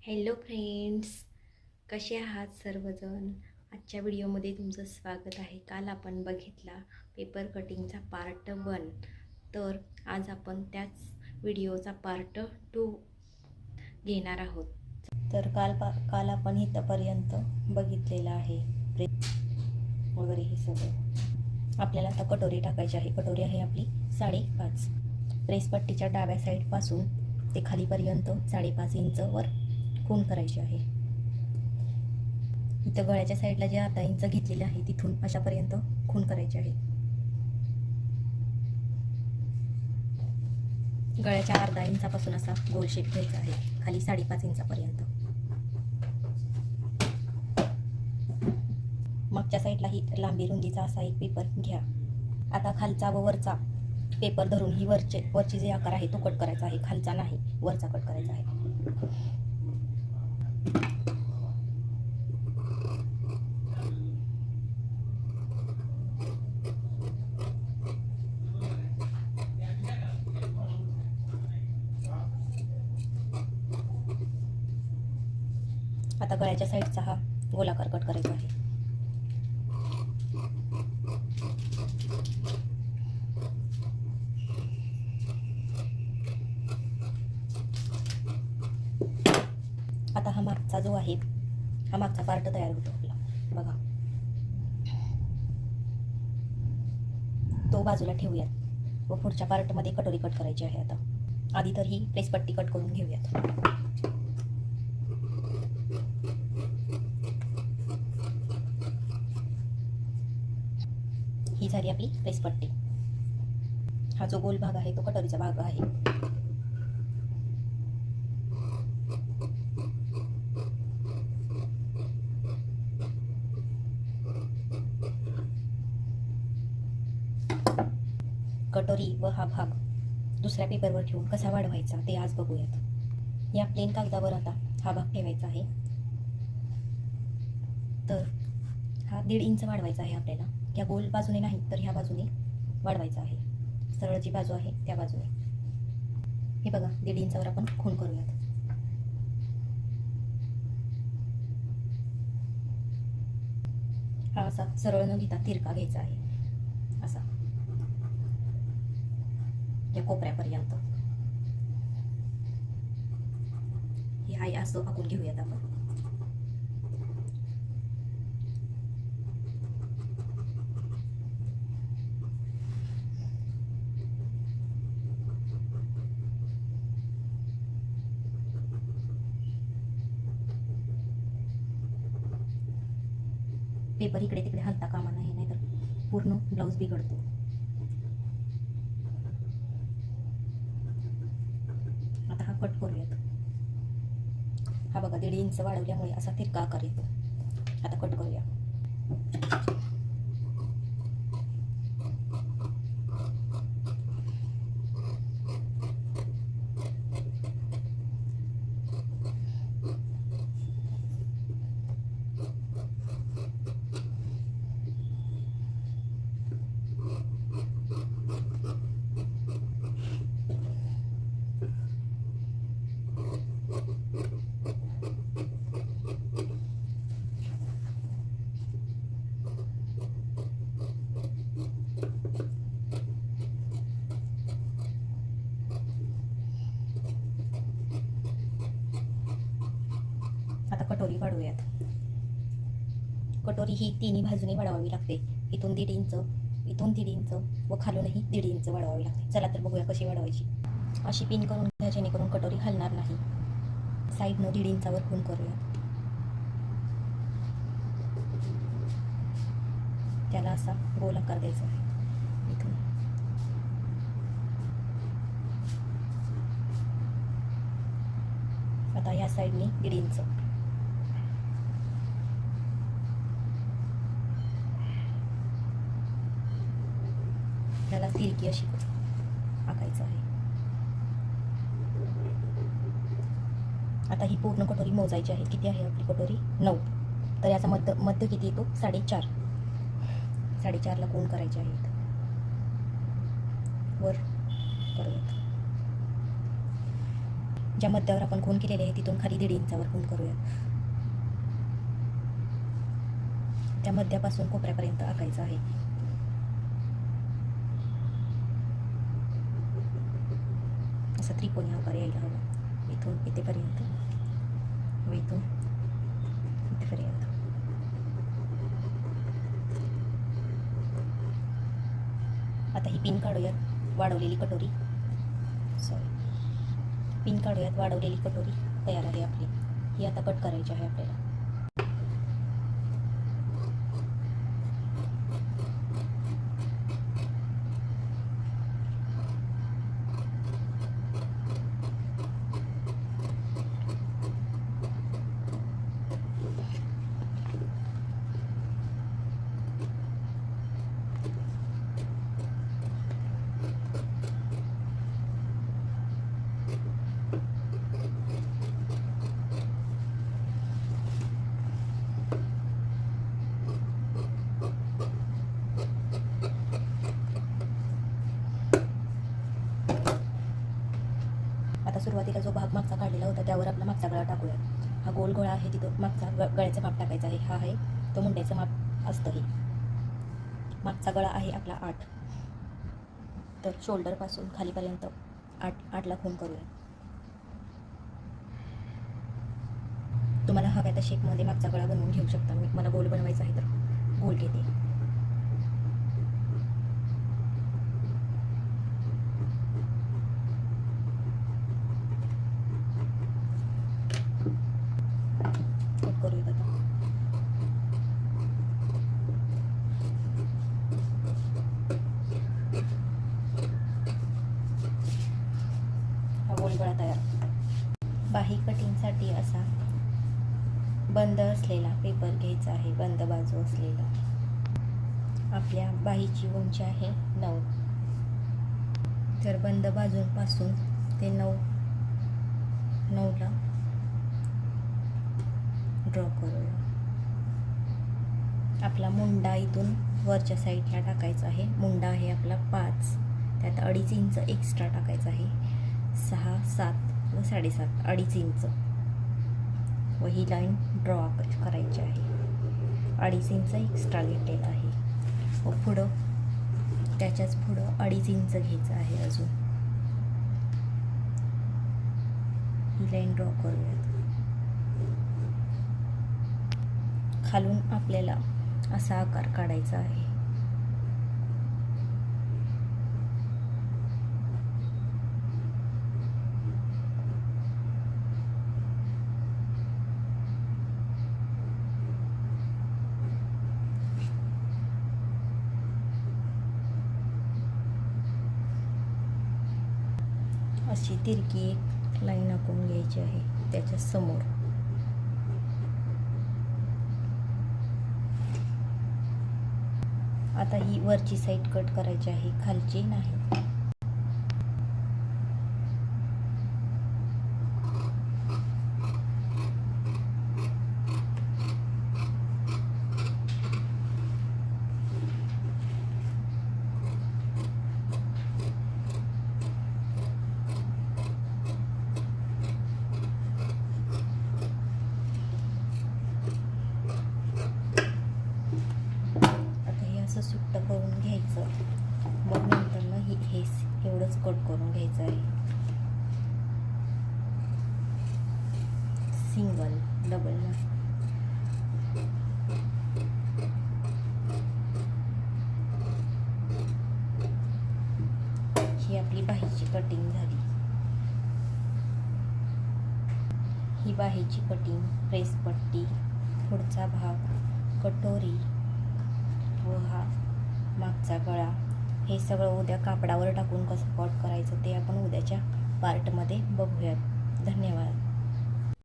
Hello friends, कसे आहात सर्वजण. आजच्या व्हिडिओमध्ये तुमचं स्वागत आहे. काल आपण बघितला पेपर कटिंगचा पार्ट 1, तर आज आपण त्याच व्हिडिओचा पार्ट 2 घेणार आहोत. तर काल आपण इथंपर्यंत बघितलेलं आहे वगैरे हे सगळं. आपल्याला आता कटोरी टाकायची आहे. कटोरी आहे आपली 5.5. प्रेसपट्टीच्या डाव्या साईडपासून ते खालीपर्यंत 5.5 इंच वर खूण करायची आहे. इथं गळ्याच्या साईडला जे अर्धा इंच घेतलेले आहे तिथून अशापर्यंत खूण करायची आहे. गळ्याच्या अर्धा इंचापासून असा गोल शेप घ्यायचा आहे खाली 5.5 इंचापर्यंत. मागच्या साईडला ही लांबी रुंदीचा असा एक पेपर घ्या. आता खालचा व वरचा पेपर धरून ही वरची जे आकार आहे तो कट करायचा आहे, खालचा नाही, वरचा कट करायचा आहे. आता गळ्याच्या साईडचा हा गोलाकार कट करायचा आहे. आता हा मागचा जो आहे, हा मागचा पार्ट तयार होतो आपला. बघा, तो बाजूला ठेवूयात व पुढच्या पार्टमध्ये कटोरी कट करायची आहे. आता आधी तर ही प्रेसपट्टी कट करून घेऊयात. ही झाली आपली प्रेसपट्टी. हा जो गोल भाग आहे तो कटोरीचा भाग आहे. कटोरी व हा भाग दुसऱ्या पेपरवर ठेवून कसा वाढवायचा ते आज बघूयात. या प्लेन कागदावर आता हा भाग ठेवायचा आहे. तर हा 1.5 इंच वाढवायचा आहे आपल्याला. या गोल बाजूने नाही तर ह्या बाजूने वाढवायचा आहे. सरळ जी बाजू आहे त्या बाजूने. हे बघा, 1.5 इंचावर आपण खूण करूयात. हा असा सरळ न घेता तिरका घ्यायचा आहे, असा या कोपऱ्यापर्यंत. हे आहे असं आखून घेऊयात आपण. पेपर इकडे तिकडे हलता कामा नाही, नाहीतर पूर्ण ब्लाऊज बिघडतो. आता हा कट करूयात. हा बघा, 1.5 इंच वाढवल्यामुळे असा तिरका आकार येतो. आता कट करूया. आता कटोरी वाढवूयात. कटोरी ही तिन्ही बाजूने वाढवावी लागते. इथून 1.5 इंच, इथून 1.5 इंच व खालूनही 1.5 इंच वाढवावी लागते. चला तर बघूया कशी वाढवायची. अशी पिन करून घ्या जेणेकरून कटोरी हलणार नाही. साईडनं 1.5 इंचावर खूण करूया. त्याला असा गोल आकार द्यायचा आहे इथून. आता ह्या साईडने 1.5 इंच. त्याला तिरकी अशी आखायचं आहे. आता ही पूर्ण कटोरी मोजायची आहे. किती आहे आपली कटोरी? 9. तर याचा मध्य किती येतो? 4.5. 4.5ला कोण करायचे आहेत. वर करूयात. ज्या मध्यावर आपण खून केलेले आहे तिथून खाली 1.5 इंचावर खून करूयात. त्या मध्यापासून कोपऱ्यापर्यंत आखायचं आहे. असा त्रिकोणी आकार यायला हवा. इथून इथेपर्यंत व इथून इथेपर्यंत. आता ही पिन काढूयात. वाढवलेली कटोरी पिन काढूयात. वाढवलेली कटोरी तयार आहे आपली. ही आता कट करायची आहे आपल्याला. आता सुरुवातीला जो भाग मागचा काढलेला होता त्यावर आपला मागचा गळा टाकूया. हा गोल गळा आहे तिथं मागचा गळ्याचं माप टाकायचं आहे. हा आहे तो मुंड्याचं माप असतं. हे मागचा गळा आहे आपला 8. तर शोल्डरपासून खालीपर्यंत 8ला खून करूया. तुम्हाला हव्या त्या शेपमध्ये मागचा गळा बनवून घेऊ शकता. मला गोल बनवायचा आहे तर गोल घेते. करूयात आता. हा गोल गळा तयार. बाही कटिंगसाठी असा बंद असलेला पेपर घ्यायचा आहे. बंद बाजू असलेला. आपल्या बाहीची उंची आहे 9. तर बंद बाजूंपासून ते 9ला ड्रॉ करूया. आपला मुंडा इथून वरच्या साईडला टाकायचा आहे. मुंडा आहे आपला 5. त्यात 2.5 इंच एक्स्ट्रा टाकायचा आहे. 6, 7 व 7.5 2.5 इंच व ही लाईन ड्रॉ करायची आहे. 2.5 इंच एक्स्ट्रा घेतलेला आहे व पुढं त्याच्याच पुढं 2.5 इंच घ्यायचं आहे. अजून ही लाईन ड्रॉ करूयात. खालून आपल्याला असा आकार काढायचा आहे. अशी तिरकी एक लाईन आखून घ्यायची आहे त्याच्या समोर. आता ही वरची साईड कट करायची आहे, खालची नाही. असं सुट्ट करून घ्यायचं. मग नंतर मग हे एवढंच कट करून घ्यायचं आहे. सिंगल डबल ना. ही आपली बाहीची कटिंग झाली. ही बाहीची कटिंग, प्रेस पट्टी, पुढचा भाग, कटोरी व हा मागचा गळा, हे सगळं उद्या कापडावर टाकून कसं कट करायचं ते आपण उद्याच्या पार्टमध्ये बघूयात. धन्यवाद.